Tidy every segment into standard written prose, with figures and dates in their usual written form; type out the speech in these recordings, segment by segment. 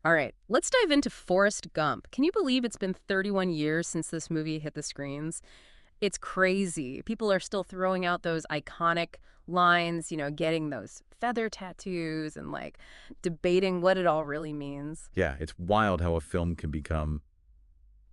All right, let's dive into Forrest Gump. Can you believe it's been 31 years since this movie hit the screens? It's crazy. People are still throwing out those iconic lines, getting those feather tattoos and debating what it all really means. Yeah, it's wild how a film can become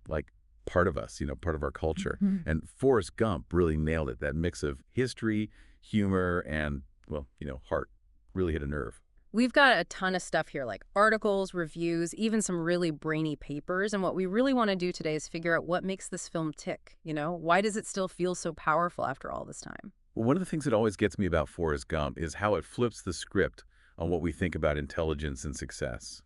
like part of us, part of our culture. Mhm. And Forrest Gump really nailed it. That mix of history, humor, and, well, heart really hit a nerve. We've got a ton of stuff here, like articles, reviews, even some really brainy papers. And what we really want to do today is figure out what makes this film tick. Why does it still feel so powerful after all this time? Well, one of the things that always gets me about Forrest Gump is how it flips the script on what we think about intelligence and success.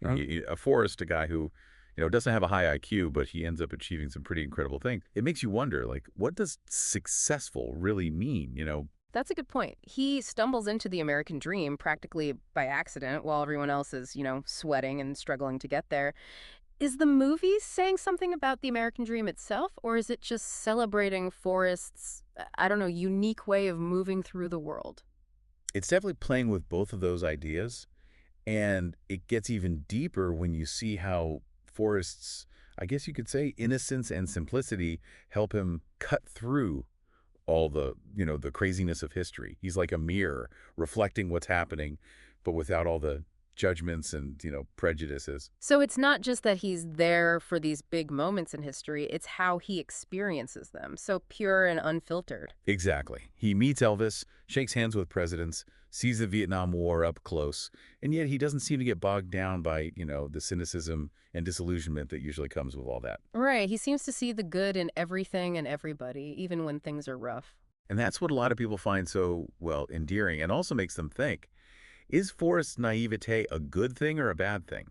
Forrest, a guy who, doesn't have a high IQ, but he ends up achieving some pretty incredible things. It makes you wonder, like, what does successful really mean? That's a good point. He stumbles into the American dream practically by accident while everyone else is, sweating and struggling to get there. Is the movie saying something about the American dream itself, or is it just celebrating Forrest's, I don't know, unique way of moving through the world? It's definitely playing with both of those ideas. And it gets even deeper when you see how Forrest's, I guess you could say, innocence and simplicity help him cut through all the craziness of history. He's like a mirror reflecting what's happening, but without all the judgments and, prejudices. So it's not just that he's there for these big moments in history, it's how he experiences them. So pure and unfiltered. Exactly. He meets Elvis, shakes hands with presidents, sees the Vietnam War up close, and yet he doesn't seem to get bogged down by, the cynicism and disillusionment that usually comes with all that. Right. He seems to see the good in everything and everybody, even when things are rough. And that's what a lot of people find so, well, endearing and also makes them think, is Forrest's naivete a good thing or a bad thing?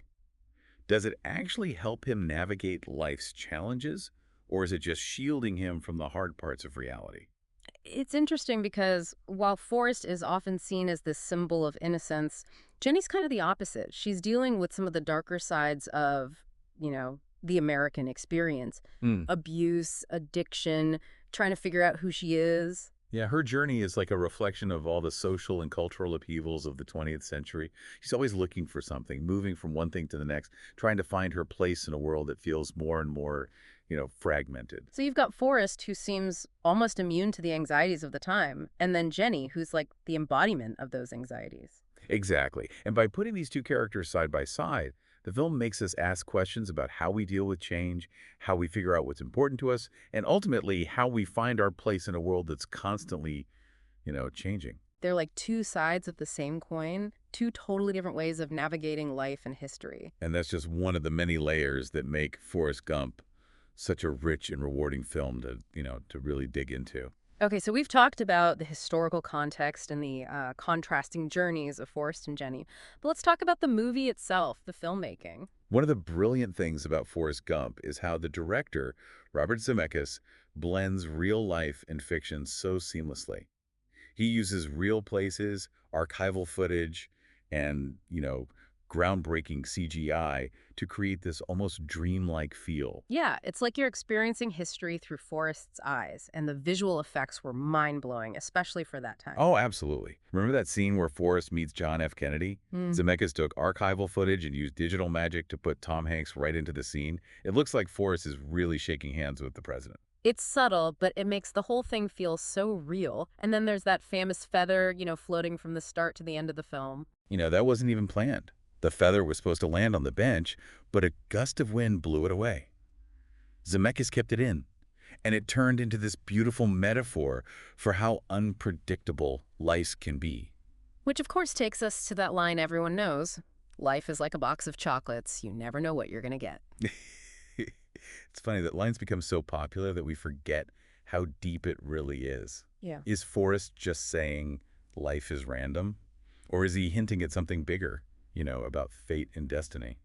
Does it actually help him navigate life's challenges, or is it just shielding him from the hard parts of reality? It's interesting because while Forrest is often seen as this symbol of innocence, Jenny's kind of the opposite. She's dealing with some of the darker sides of, the American experience. Hmm. Abuse, addiction, trying to figure out who she is. Yeah, her journey is like a reflection of all the social and cultural upheavals of the 20th century. She's always looking for something, moving from one thing to the next, trying to find her place in a world that feels more and more, fragmented. So you've got Forrest, who seems almost immune to the anxieties of the time, and then Jenny, who's like the embodiment of those anxieties. Exactly. And by putting these two characters side by side, the film makes us ask questions about how we deal with change, how we figure out what's important to us, and ultimately how we find our place in a world that's constantly, changing. They're like two sides of the same coin, two totally different ways of navigating life and history. And that's just one of the many layers that make Forrest Gump such a rich and rewarding film to really dig into. Okay, so we've talked about the historical context and the contrasting journeys of Forrest and Jenny. But let's talk about the movie itself, the filmmaking. One of the brilliant things about Forrest Gump is how the director, Robert Zemeckis, blends real life and fiction so seamlessly. He uses real places, archival footage, and, groundbreaking CGI to create this almost dreamlike feel. Yeah, it's like you're experiencing history through Forrest's eyes, and the visual effects were mind-blowing, especially for that time. Oh, absolutely. Remember that scene where Forrest meets John F. Kennedy? Zemeckis took archival footage and used digital magic to put Tom Hanks right into the scene. It looks like Forrest is really shaking hands with the president. It's subtle, but it makes the whole thing feel so real. And then there's that famous feather, floating from the start to the end of the film. That wasn't even planned. The feather was supposed to land on the bench, but a gust of wind blew it away. Zemeckis kept it in, and it turned into this beautiful metaphor for how unpredictable life can be. Which, of course, takes us to that line everyone knows. Life is like a box of chocolates. You never know what you're going to get. It's funny that lines become so popular that we forget how deep it really is. Yeah. Is Forrest just saying life is random? Or is he hinting at something bigger, about fate and destiny?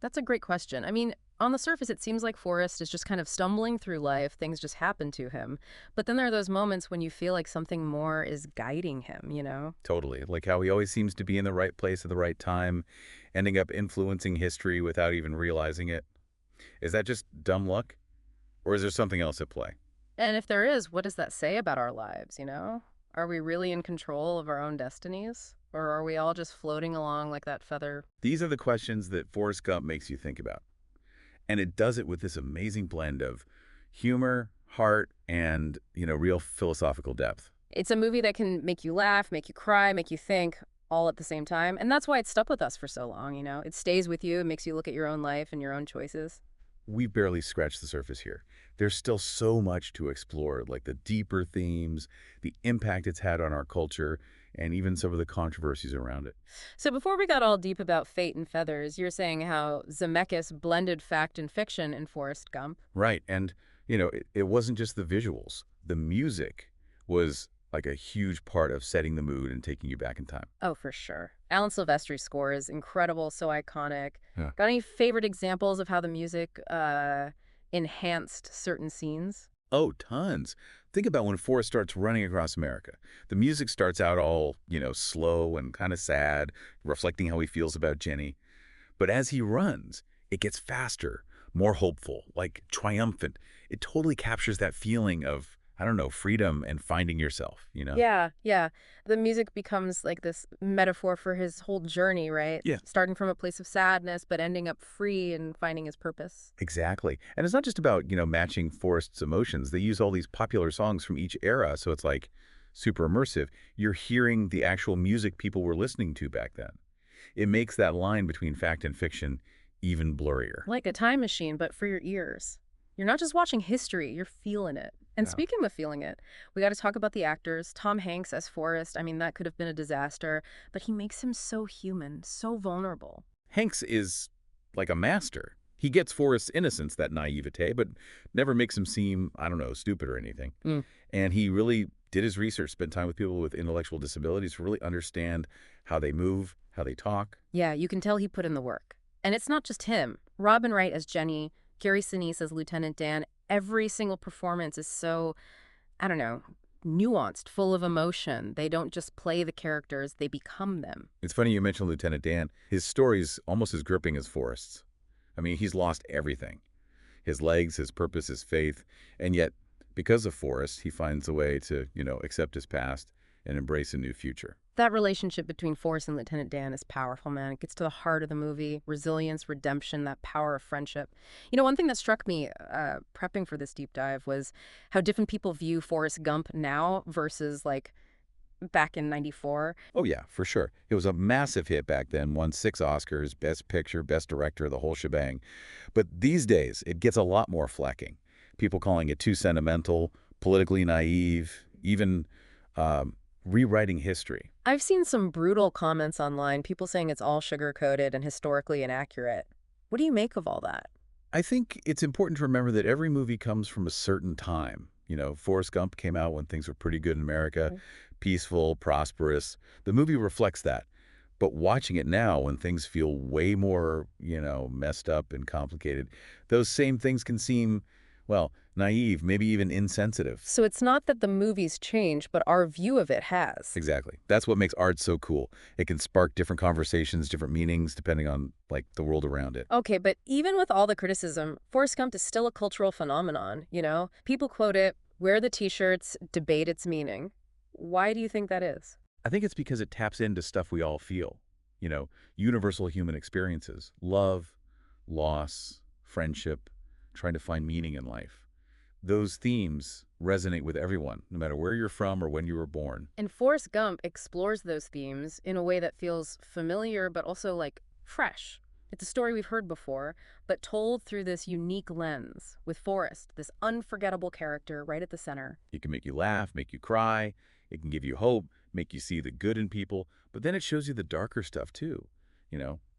That's a great question. I mean, on the surface, it seems like Forrest is just kind of stumbling through life. Things just happen to him. But then there are those moments when you feel like something more is guiding him. Totally. Like how he always seems to be in the right place at the right time, ending up influencing history without even realizing it. Is that just dumb luck? Or is there something else at play? And if there is, what does that say about our lives? Are we really in control of our own destinies? Or are we all just floating along like that feather? These are the questions that Forrest Gump makes you think about. And it does it with this amazing blend of humor, heart, and, real philosophical depth. It's a movie that can make you laugh, make you cry, make you think all at the same time. And that's why it's stuck with us for so long. It stays with you, it makes you look at your own life and your own choices. We've barely scratched the surface here. There's still so much to explore, like the deeper themes, the impact it's had on our culture, and even some of the controversies around it. So before we got all deep about fate and feathers, you're saying how Zemeckis blended fact and fiction in Forrest Gump. Right. And, it wasn't just the visuals. The music was like a huge part of setting the mood and taking you back in time. Oh, for sure. Alan Silvestri's score is incredible, so iconic. Yeah. Got any favorite examples of how the music enhanced certain scenes? Oh, tons. Think about when Forrest starts running across America. The music starts out all, slow and kind of sad, reflecting how he feels about Jenny. But as he runs, it gets faster, more hopeful, like triumphant. It totally captures that feeling of, I don't know, freedom and finding yourself. Yeah, yeah. The music becomes like this metaphor for his whole journey, right? Yeah. Starting from a place of sadness, but ending up free and finding his purpose. Exactly. And it's not just about, matching Forrest's emotions. They use all these popular songs from each era, so it's like super immersive. You're hearing the actual music people were listening to back then. It makes that line between fact and fiction even blurrier. Like a time machine, but for your ears. You're not just watching history, you're feeling it. And Yeah. speaking of feeling it, we got to talk about the actors. Tom Hanks as Forrest, I mean, that could have been a disaster, but he makes him so human, so vulnerable. Hanks is like a master. He gets Forrest's innocence, that naivete, but never makes him seem, I don't know, stupid or anything. Mm. And he really did his research, spent time with people with intellectual disabilities to really understand how they move, how they talk. Yeah, you can tell he put in the work. And it's not just him. Robin Wright as Jenny, Gary Sinise as Lieutenant Dan, every single performance is so, I don't know, nuanced, full of emotion. They don't just play the characters, they become them. It's funny you mentioned Lieutenant Dan. His story's almost as gripping as Forrest's. I mean, he's lost everything. His legs, his purpose, his faith. And yet, because of Forrest, he finds a way to, accept his past and embrace a new future. That relationship between Forrest and Lieutenant Dan is powerful, man. It gets to the heart of the movie. Resilience, redemption, that power of friendship. One thing that struck me prepping for this deep dive was how different people view Forrest Gump now versus, like, back in '94. Oh, yeah, for sure. It was a massive hit back then, won 6 Oscars, Best Picture, Best Director, the whole shebang. But these days, it gets a lot more flack. People calling it too sentimental, politically naive, even rewriting history. I've seen some brutal comments online, people saying it's all sugar-coated and historically inaccurate. What do you make of all that? I think it's important to remember that every movie comes from a certain time. Forrest Gump came out when things were pretty good in America, peaceful, prosperous. The movie reflects that. But watching it now, when things feel way more, messed up and complicated, those same things can seem, well, naive, maybe even insensitive. So it's not that the movie's changed, but our view of it has. Exactly. That's what makes art so cool. It can spark different conversations, different meanings, depending on, like, the world around it. Okay, but even with all the criticism, Forrest Gump is still a cultural phenomenon. People quote it, wear the t-shirts, debate its meaning. Why do you think that is? I think it's because it taps into stuff we all feel. Universal human experiences, love, loss, friendship, trying to find meaning in life. Those themes resonate with everyone, no matter where you're from or when you were born. And Forrest Gump explores those themes in a way that feels familiar, but also, like, fresh. It's a story we've heard before, but told through this unique lens, with Forrest, this unforgettable character right at the center. It can make you laugh, make you cry. It can give you hope, make you see the good in people. But then it shows you the darker stuff, too.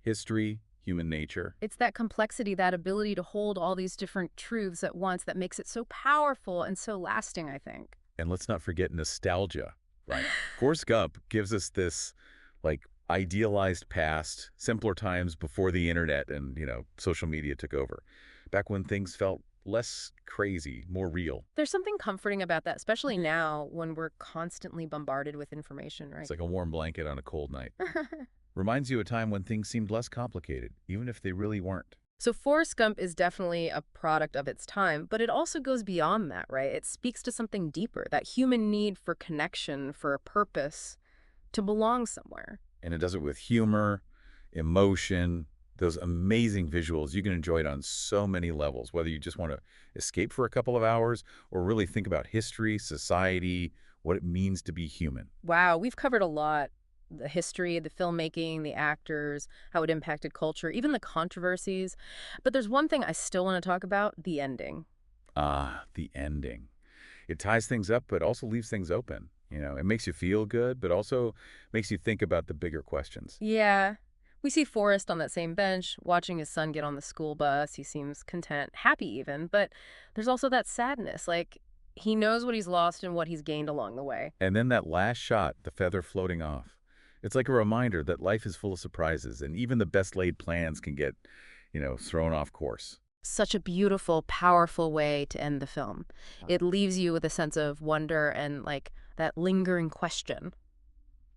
History, human nature. It's that complexity, that ability to hold all these different truths at once that makes it so powerful and so lasting, I think. And let's not forget nostalgia, right? Forrest Gump gives us this, like, idealized past, simpler times before the internet and, social media took over. Back when things felt less crazy, more real. There's something comforting about that, especially now when we're constantly bombarded with information, right? It's like a warm blanket on a cold night. Reminds you of a time when things seemed less complicated, even if they really weren't. So Forrest Gump is definitely a product of its time, but it also goes beyond that, right? It speaks to something deeper, that human need for connection, for a purpose. to belong somewhere. And it does it with humor, emotion, those amazing visuals. You can enjoy it on so many levels, whether you just want to escape for a couple of hours or really think about history, society, what it means to be human. Wow, we've covered a lot. The history, the filmmaking, the actors, how it impacted culture, even the controversies. But there's one thing I still want to talk about, the ending. Ah, the ending. It ties things up, but also leaves things open. It makes you feel good, but also makes you think about the bigger questions. Yeah. We see Forrest on that same bench, watching his son get on the school bus. He seems content, happy even, but there's also that sadness. Like, he knows what he's lost and what he's gained along the way. And then that last shot, the feather floating off. It's like a reminder that life is full of surprises, and even the best laid plans can get, thrown off course. Such a beautiful, powerful way to end the film. It leaves you with a sense of wonder and, like, that lingering question: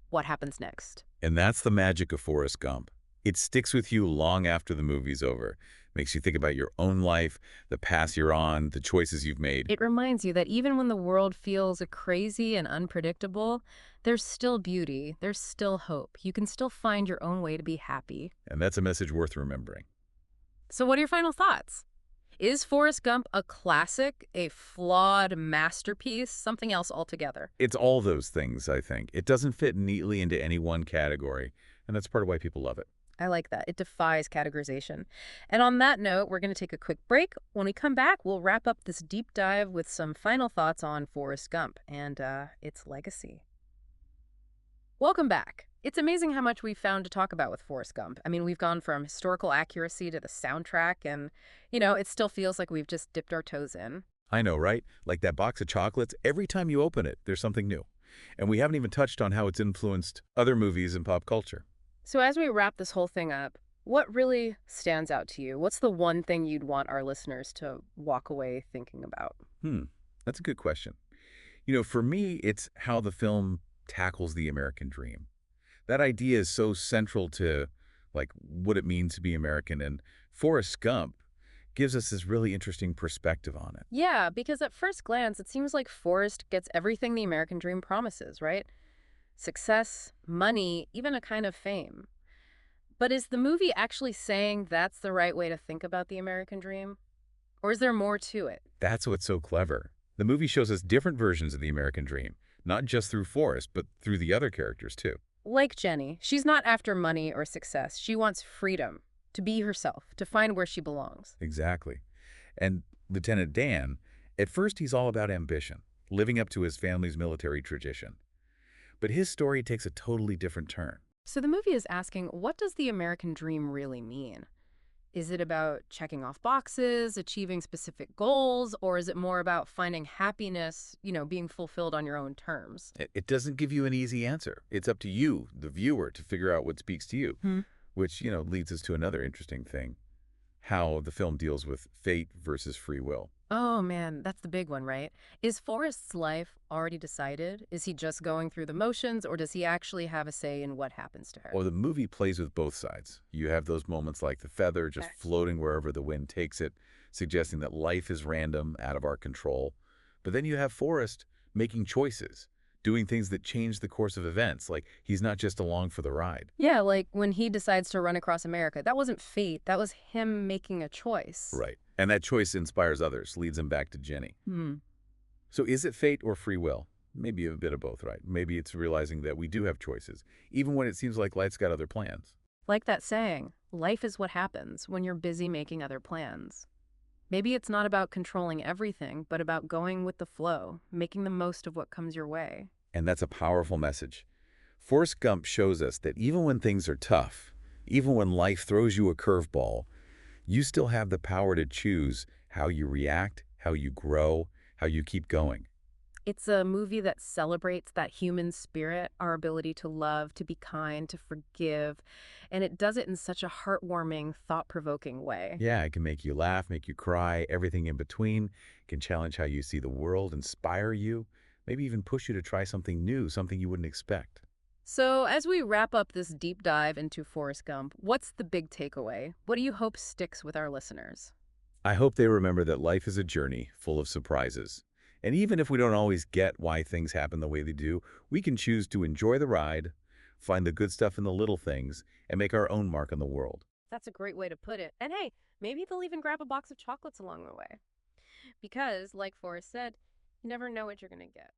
what happens next? And that's the magic of Forrest Gump. It sticks with you long after the movie's over. Makes you think about your own life, the path you're on, the choices you've made. It reminds you that even when the world feels crazy and unpredictable, there's still beauty, there's still hope. You can still find your own way to be happy. And that's a message worth remembering. So, what are your final thoughts? Is Forrest Gump a classic, a flawed masterpiece, something else altogether? It's all those things, I think. It doesn't fit neatly into any one category, and that's part of why people love it. I like that. It defies categorization. And on that note, we're going to take a quick break. When we come back, we'll wrap up this deep dive with some final thoughts on Forrest Gump and its legacy. Welcome back. It's amazing how much we've found to talk about with Forrest Gump. I mean, we've gone from historical accuracy to the soundtrack, and, it still feels like we've just dipped our toes in. I know, right? Like that box of chocolates, every time you open it, there's something new. And we haven't even touched on how it's influenced other movies and pop culture. So as we wrap this whole thing up, what really stands out to you? What's the one thing you'd want our listeners to walk away thinking about? That's a good question. For me, it's how the film tackles the American dream. That idea is so central to, like, what it means to be American, and Forrest Gump gives us this really interesting perspective on it. Yeah, because at first glance, it seems like Forrest gets everything the American dream promises, right? Success, money, even a kind of fame. But is the movie actually saying that's the right way to think about the American dream? Or is there more to it? That's what's so clever. The movie shows us different versions of the American dream, not just through Forrest, but through the other characters, too. Like Jenny, she's not after money or success. She wants freedom, to be herself, to find where she belongs. Exactly. And Lieutenant Dan, at first he's all about ambition, living up to his family's military tradition. But his story takes a totally different turn. So the movie is asking, what does the American dream really mean? Is it about checking off boxes, achieving specific goals, or is it more about finding happiness, being fulfilled on your own terms? It doesn't give you an easy answer. It's up to you, the viewer, to figure out what speaks to you, which, leads us to another interesting thing, how the film deals with fate versus free will. Oh man, that's the big one, right? Is Forrest's life already decided? Is he just going through the motions, or does he actually have a say in what happens to her? Or the movie plays with both sides. You have those moments like the feather just floating wherever the wind takes it, suggesting that life is random, out of our control. But then you have Forrest making choices, doing things that change the course of events, like he's not just along for the ride. Yeah, like when he decides to run across America. That wasn't fate. That was him making a choice. Right. And that choice inspires others, leads him back to Jenny. So is it fate or free will? Maybe a bit of both, right? Maybe it's realizing that we do have choices, even when it seems like life's got other plans. Like that saying, life is what happens when you're busy making other plans. Maybe it's not about controlling everything, but about going with the flow, making the most of what comes your way. And that's a powerful message. Forrest Gump shows us that even when things are tough, even when life throws you a curveball, you still have the power to choose how you react, how you grow, how you keep going. It's a movie that celebrates that human spirit, our ability to love, to be kind, to forgive, and it does it in such a heartwarming, thought-provoking way. Yeah, it can make you laugh, make you cry, everything in between. It can challenge how you see the world, inspire you, maybe even push you to try something new, something you wouldn't expect. So as we wrap up this deep dive into Forrest Gump, what's the big takeaway? What do you hope sticks with our listeners? I hope they remember that life is a journey full of surprises. And even if we don't always get why things happen the way they do, we can choose to enjoy the ride, find the good stuff in the little things, and make our own mark on the world. That's a great way to put it. And hey, maybe they'll even grab a box of chocolates along the way. Because, like Forrest said, you never know what you're going to get.